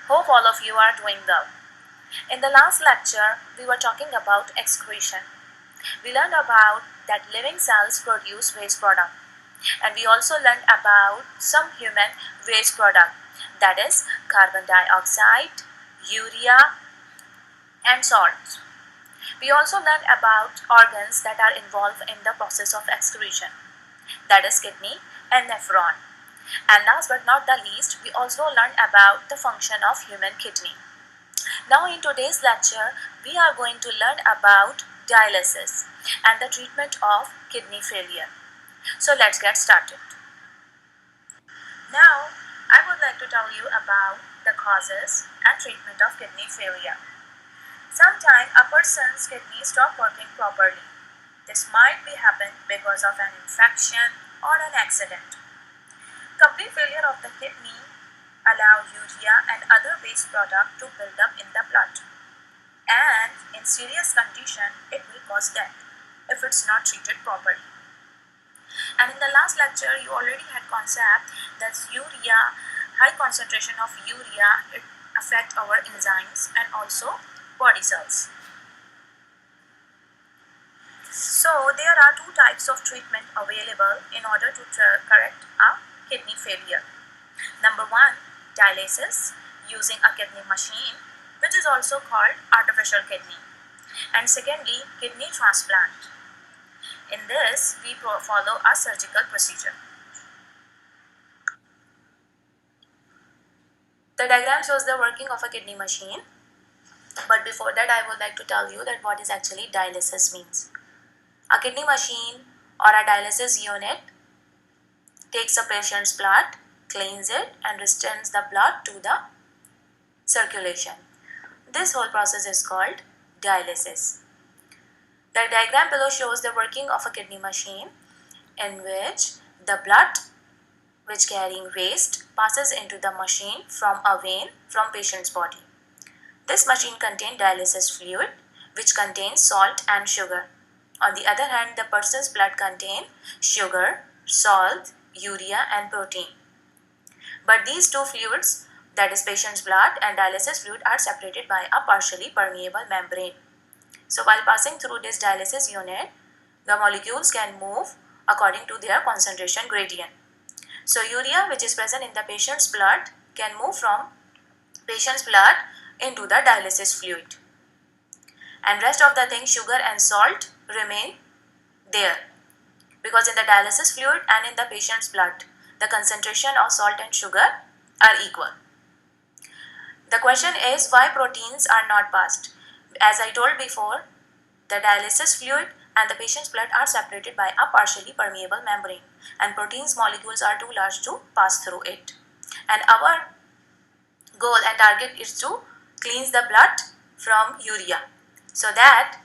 Hope all of you are doing well. In the last lecture, we were talking about excretion. We learned about that living cells produce waste product, and we also learned about some human waste product, that is carbon dioxide, urea, and salts. We also learned about organs that are involved in the process of excretion, that is kidney and nephron. And last but not the least, we also learned about the function of human kidney. Now in today's lecture, we are going to learn about dialysis and the treatment of kidney failure. So let's get started. Now, I would like to tell you about the causes and treatment of kidney failure. Sometimes a person's kidneys stop working properly. This might be happen because of an infection or an accident. Complete failure of the kidney allow urea and other waste product to build up in the blood. And in serious condition, it will cause death if it's not treated properly. And in the last lecture, you already had concept that urea, high concentration of urea, it affect our enzymes and also body cells. So there are two types of treatment available in order to correct a kidney failure. Number one, dialysis using a kidney machine, which is also called artificial kidney. And secondly, kidney transplant. In this, we follow a surgical procedure. The diagram shows the working of a kidney machine. But before that, I would like to tell you that what is actually dialysis means. A kidney machine or a dialysis unit takes a patient's blood, cleans it and returns the blood to the circulation. This whole process is called dialysis. The diagram below shows the working of a kidney machine in which the blood which carrying waste passes into the machine from a vein from patient's body. This machine contains dialysis fluid which contains salt and sugar. On the other hand, the person's blood contains sugar, salt, urea and protein. But these two fluids, that is patient's blood and dialysis fluid, are separated by a partially permeable membrane. So while passing through this dialysis unit, the molecules can move according to their concentration gradient. So urea, which is present in the patient's blood, can move from patient's blood into the dialysis fluid. And rest of the things, sugar and salt, remain there. Because in the dialysis fluid and in the patient's blood, the concentration of salt and sugar are equal. The question is why proteins are not passed. As I told before, the dialysis fluid and the patient's blood are separated by a partially permeable membrane, and proteins molecules are too large to pass through it. And our goal and target is to cleanse the blood from urea, so that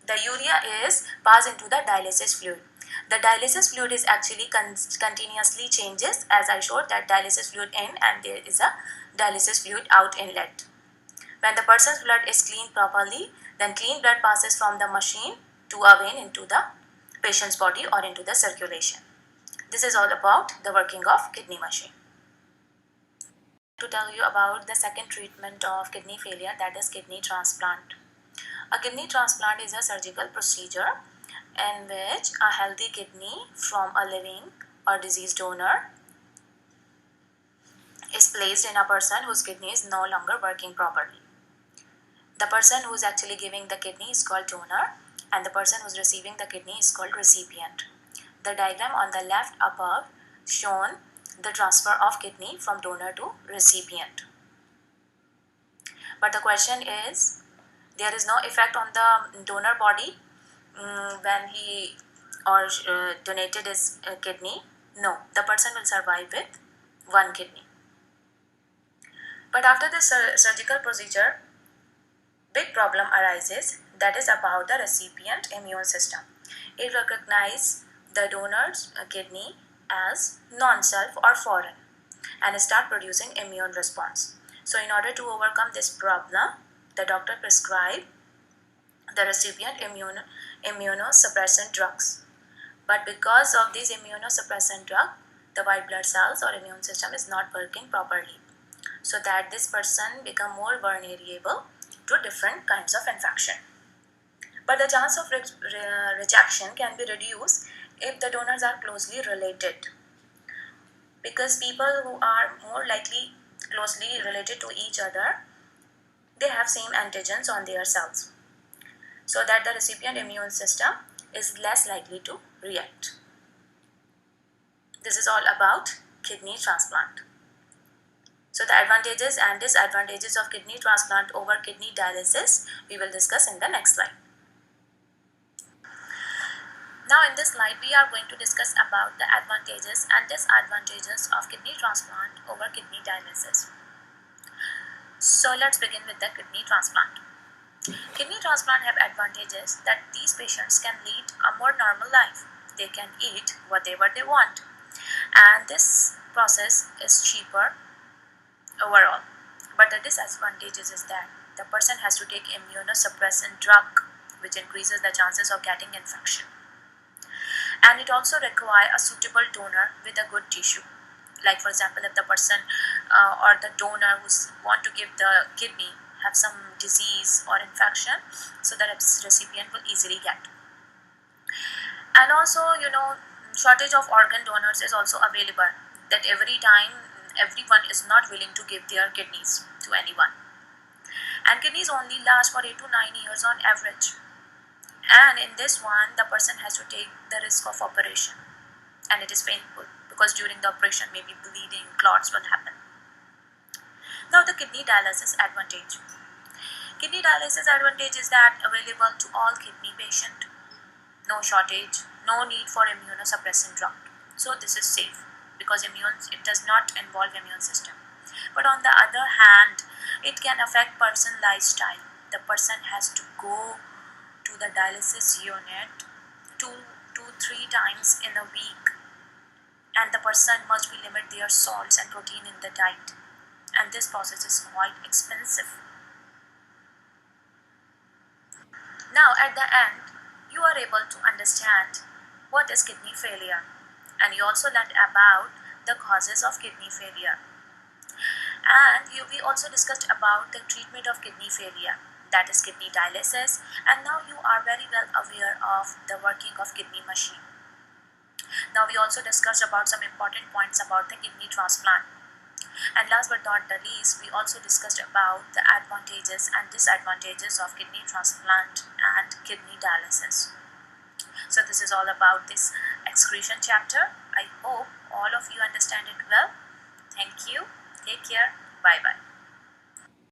the urea is passed into the dialysis fluid. The dialysis fluid is actually continuously changes, as I showed that dialysis fluid in and there is a dialysis fluid out inlet. When the person's blood is cleaned properly, then clean blood passes from the machine to a vein into the patient's body or into the circulation. This is all about the working of kidney machine. To tell you about the second treatment of kidney failure, that is kidney transplant. A kidney transplant is a surgical procedure in which a healthy kidney from a living or diseased donor is placed in a person whose kidney is no longer working properly. The person who is actually giving the kidney is called donor, and the person who is receiving the kidney is called recipient. The diagram on the left above shown the transfer of kidney from donor to recipient. But the question is, there is no effect on the donor body when he or donated his kidney. No, the person will survive with one kidney. But after this surgical procedure, big problem arises, that is about the recipient immune system. It recognizes the donor's kidney as non-self or foreign and start producing immune response. So in order to overcome this problem, the doctor prescribed the recipient immunosuppressant drugs. But because of these immunosuppressant drug, the white blood cells or immune system is not working properly. so that this person become more vulnerable to different kinds of infection. But the chance of rejection can be reduced if the donors are closely related, because people who are more likely closely related to each other, they have same antigens on their cells, so that the recipient immune system is less likely to react. This is all about kidney transplant. So the advantages and disadvantages of kidney transplant over kidney dialysis we will discuss in the next slide. Now in this slide we are going to discuss about the advantages and disadvantages of kidney transplant over kidney dialysis. So let's begin with the kidney transplant. Kidney transplant have advantages that these patients can lead a more normal life. They can eat whatever they want, and this process is cheaper overall. But the disadvantages is that the person has to take immunosuppressant drug, which increases the chances of getting infection. And it also requires a suitable donor with a good tissue. Like for example, if the person or the donor who want to give the kidney have some disease or infection, so the recipient will easily get. And also, shortage of organ donors is also available, that every time everyone is not willing to give their kidneys to anyone. And kidneys only last for 8 to 9 years on average. And in this one, the person has to take the risk of operation, and it is painful because during the operation maybe bleeding, clots will happen. Now the kidney dialysis advantage. Kidney dialysis advantage is that available to all kidney patient, no shortage, no need for immunosuppressant drug. So this is safe because it does not involve immune system. But on the other hand, it can affect person lifestyle. The person has to go to the dialysis unit 2 to 3 times in a week, and the person must be limit their salts and protein in the diet, and this process is quite expensive. Now at the end, you are able to understand what is kidney failure, and you also learned about the causes of kidney failure. And we also discussed about the treatment of kidney failure, that is kidney dialysis, and now you are very well aware of the working of kidney machine. Now we also discussed about some important points about the kidney transplant. And last but not the least, we also discussed about the advantages and disadvantages of kidney transplant and kidney dialysis. So this is all about this excretion chapter. I hope all of you understand it well. Thank you. Take care. Bye bye.